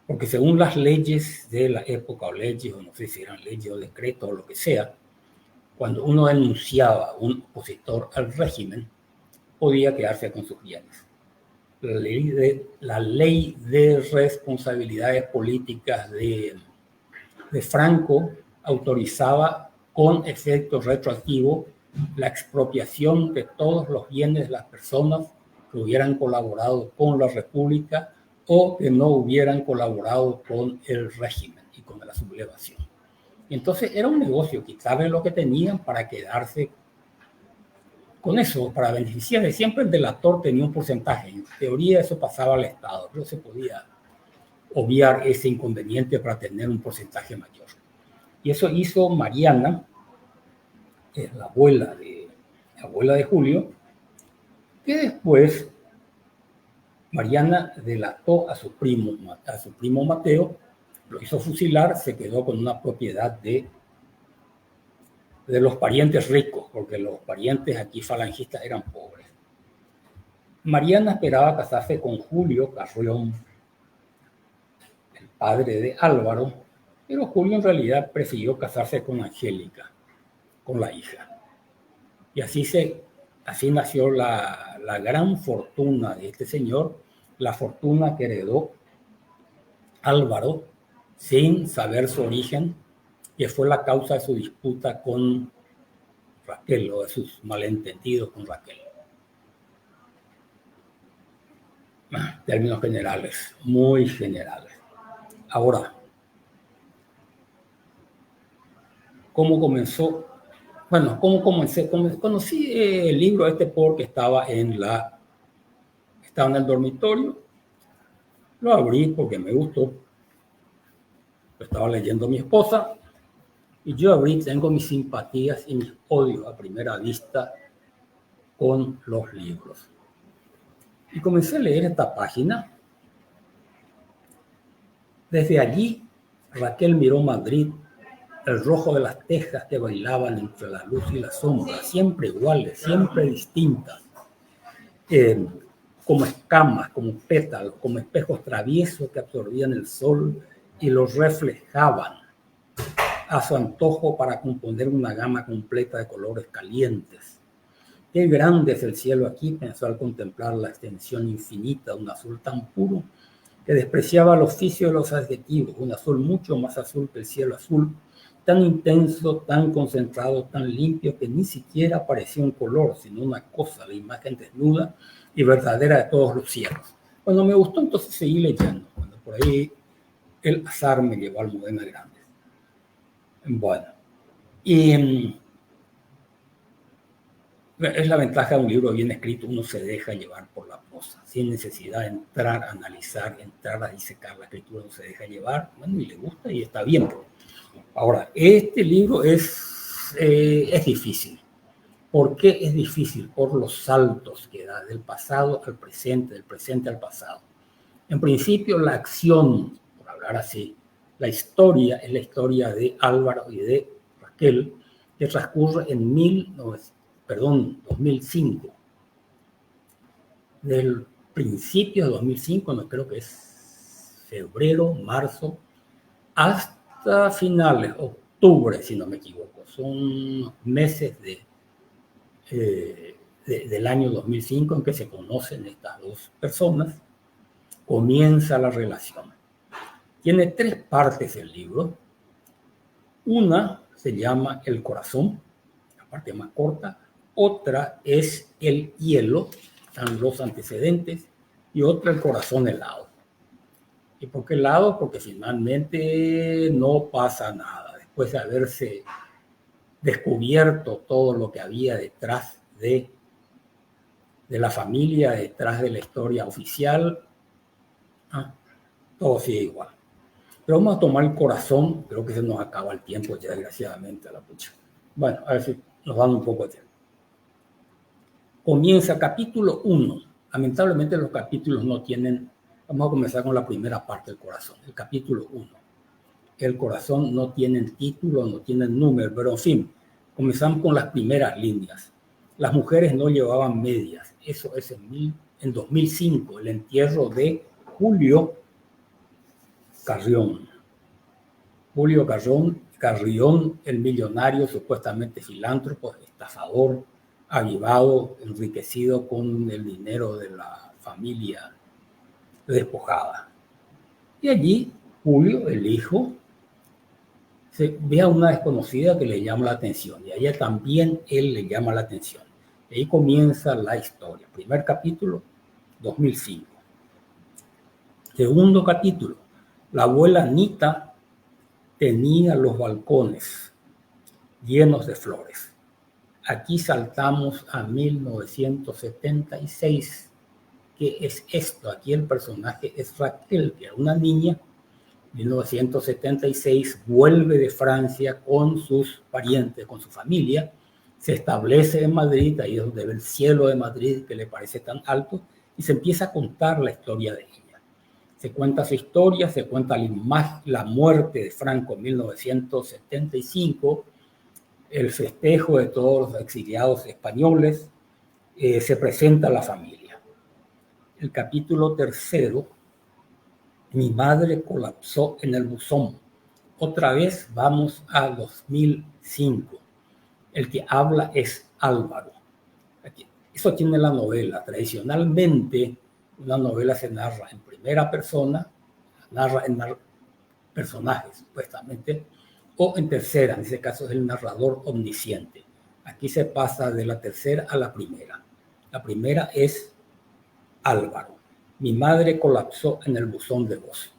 Porque según las leyes de la época, o leyes, o no sé si eran leyes o decretos o lo que sea, cuando uno denunciaba a un opositor al régimen, podía quedarse con sus bienes. La ley de responsabilidades políticas de Franco autorizaba con efecto retroactivo la expropiación de todos los bienes de las personas que hubieran colaborado con la República o que no hubieran colaborado con el régimen y con la sublevación. Entonces era un negocio quitarle lo que tenían para quedarse con eso, para beneficiarse. Siempre el delator tenía un porcentaje. En teoría eso pasaba al Estado, pero se podía obviar ese inconveniente para tener un porcentaje mayor. Y eso hizo Mariana, que es la abuela de Julio, que después Mariana delató a su primo Mateo, lo hizo fusilar, se quedó con una propiedad de los parientes ricos, porque los parientes aquí falangistas eran pobres. Mariana esperaba casarse con Julio Carrión, el padre de Álvaro, pero Julio en realidad prefirió casarse con Angélica, con la hija. Y así nació la gran fortuna de este señor, la fortuna que heredó Álvaro sin saber su origen, que fue la causa de su disputa con Raquel o de sus malentendidos con Raquel. Términos generales, muy generales. Ahora, ¿cómo comenzó? Bueno, ¿cómo comencé? Conocí el libro este porque estaba en el dormitorio. Lo abrí porque me gustó. Lo estaba leyendo mi esposa. Y yo tengo mis simpatías y mis odios a primera vista con los libros. Y comencé a leer esta página. Desde allí, Raquel miró Madrid, el rojo de las tejas que bailaban entre la luz y la sombra, siempre iguales, siempre distintas, como escamas, como pétalos, como espejos traviesos que absorbían el sol y los reflejaban. a su antojo para componer una gama completa de colores calientes. Qué grande es el cielo aquí, pensó al contemplar la extensión infinita de un azul tan puro que despreciaba el oficio de los adjetivos, un azul mucho más azul que el cielo azul, tan intenso, tan concentrado, tan limpio, que ni siquiera parecía un color, sino una cosa, la imagen desnuda y verdadera de todos los cielos. Cuando me gustó, entonces seguí leyendo. Cuando por ahí el azar me llevó al Almudena Grandes. Bueno, y es la ventaja de un libro bien escrito, uno se deja llevar por la prosa, sin necesidad de entrar a analizar, entrar a disecar la escritura, uno se deja llevar, bueno, y le gusta y está bien. Ahora, este libro es difícil. ¿Por qué es difícil? Por los saltos que da del pasado al presente, del presente al pasado. En principio, la acción, por hablar así, la historia es la historia de Álvaro y de Raquel, que transcurre en 2005. Del principio de 2005, no creo que es febrero, marzo, hasta finales, octubre, si no me equivoco. Son meses del año 2005 en que se conocen estas dos personas. Comienza la relación. Tiene 3 partes el libro. Una se llama El corazón, la parte más corta. Otra es El hielo, están los antecedentes. Y otra, El corazón helado. ¿Y por qué helado? Porque finalmente no pasa nada. Después de haberse descubierto todo lo que había detrás de la familia, detrás de la historia oficial, todo sigue igual. Pero vamos a tomar El corazón, creo que se nos acaba el tiempo ya, desgraciadamente, a la pucha. Bueno, a ver si nos dan un poco de tiempo. Comienza capítulo 1. Lamentablemente los capítulos no tienen, vamos a comenzar con la primera parte del corazón, el capítulo 1. El corazón no tiene título, no tiene número, pero en fin, comenzamos con las primeras líneas. Las mujeres no llevaban medias. Eso es en 2005, el entierro de Julio Carrión. Julio Carrión, el millonario, supuestamente filántropo, estafador, avivado, enriquecido con el dinero de la familia despojada. Y allí Julio, el hijo, se ve a una desconocida que le llama la atención y a ella también él le llama la atención. Y ahí comienza la historia. Primer capítulo, 2005. Segundo capítulo, la abuela Anita tenía los balcones llenos de flores. Aquí saltamos a 1976. ¿Qué es esto? Aquí el personaje es Raquel, que era una niña. 1976 vuelve de Francia con sus parientes, con su familia, se establece en Madrid, ahí es donde ve el cielo de Madrid que le parece tan alto, y se empieza a contar la historia de ella. Se cuenta su historia, se cuenta la muerte de Franco en 1975, el festejo de todos los exiliados españoles, se presenta a la familia. El capítulo 3, mi madre colapsó en el buzón. Otra vez vamos a 2005. El que habla es Álvaro. Aquí. Eso tiene la novela. Tradicionalmente, una novela se narra en primera persona, narra en personajes, supuestamente, o en tercera. En ese caso es el narrador omnisciente. Aquí se pasa de la tercera a la primera. La primera es Álvaro. Mi madre colapsó en el buzón de voz.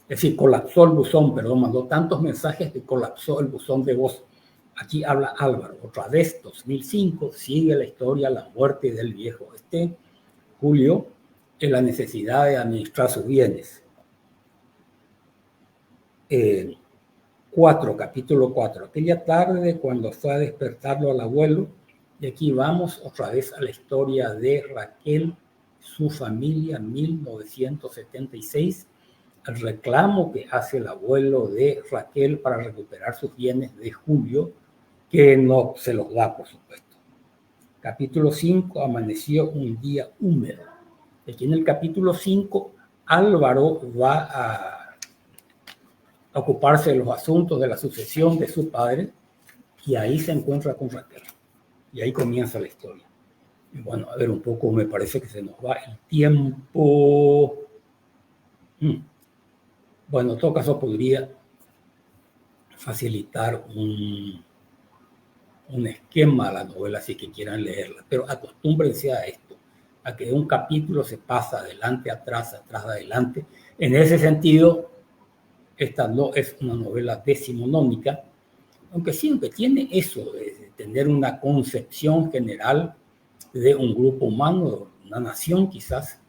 Es decir, colapsó el buzón, perdón, mandó tantos mensajes que colapsó el buzón de voz. Aquí habla Álvaro. Otra vez, 2005, sigue la historia, la muerte del viejo Julio, en la necesidad de administrar sus bienes. capítulo 4. Aquella tarde, cuando fue a despertarlo al abuelo, y aquí vamos otra vez a la historia de Raquel, su familia, 1976, el reclamo que hace el abuelo de Raquel para recuperar sus bienes de Julio, que no se los da, por supuesto. Capítulo 5, amaneció un día húmedo. Aquí en el capítulo 5, Álvaro va a ocuparse de los asuntos de la sucesión de su padre, y ahí se encuentra con Raquel. Y ahí comienza la historia. Y bueno, a ver, un poco me parece que se nos va el tiempo. Bueno, en todo caso podría facilitar un esquema a la novela si que quieran leerla, pero acostúmbrense a esto, a que un capítulo se pasa adelante, atrás, adelante. En ese sentido, esta no es una novela decimonónica, aunque siempre tiene eso de tener una concepción general de un grupo humano, una nación quizás,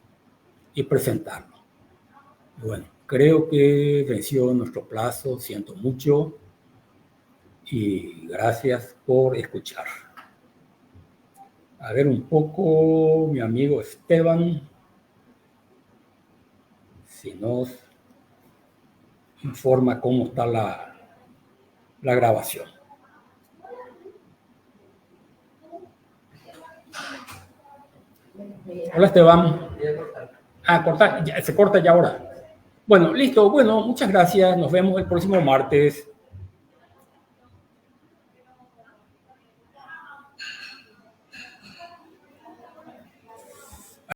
y presentarlo. Bueno, creo que venció nuestro plazo, siento mucho y gracias por escuchar. A ver un poco, mi amigo Esteban, si nos informa cómo está la grabación. Hola Esteban. Cortar, se corta ya ahora. Bueno, listo. Bueno, muchas gracias. Nos vemos el próximo martes.